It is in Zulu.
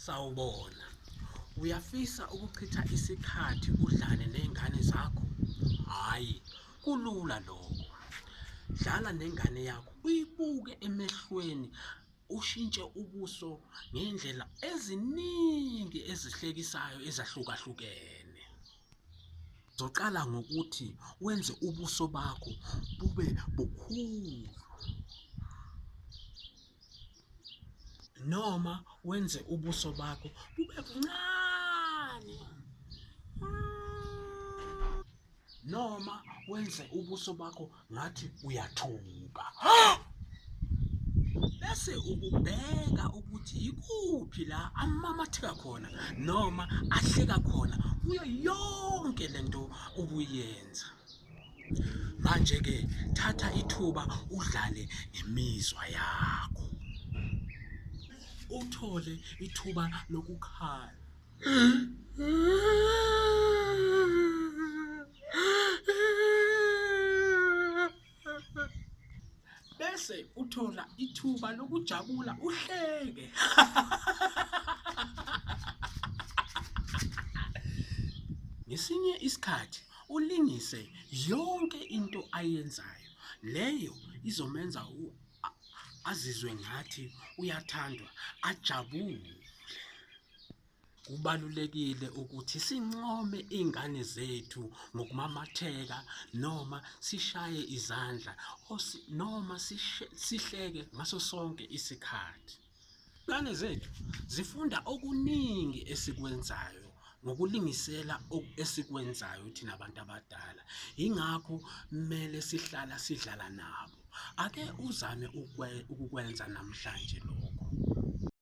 Sawubona. Uyafisa ukuchitha isikhathi udlale nengane zakho? Hhayi, kulula lokho. Dlala nengane yakho, uyibuke emehlweni, ushintshe ubuso ngendlela eziningi ezihlekisayo ezahlukahlukene. Uzoqala ngokuthi wenze ubuso bakho bube bukhulu, noma wenze ubuso bakho bube buncane, noma wenze ubuso bakho ngathi uyathuka. Bese ukubheka ukuthi yikuphi la amamatheka khona noma ahleka khona kuyo yonke lento ubuyenza. Manje-ke thatha ithuba udlale ngemizwa yakho. Uthole ithuba lokukhala. Bese uthola ithuba lokujabula uhleke. Ngesinye isikhathi ulingise yonke into ayenzayo. Leyo izomenza azizwe ngathi uyathandwa, ajabule. Kubalulekile ukuthi sincome ingane zethu ngokumamatheka noma sishaye izandla noma sihleke ngaso sonke isikhathi. Ingane zethu zifunda okuningi esikwenzayo ngokulingisela esikwenzayo thina abantu abadala. Ingakho kumele sidlala nabo. Ake uzame ukukwenza namhlanje lokho.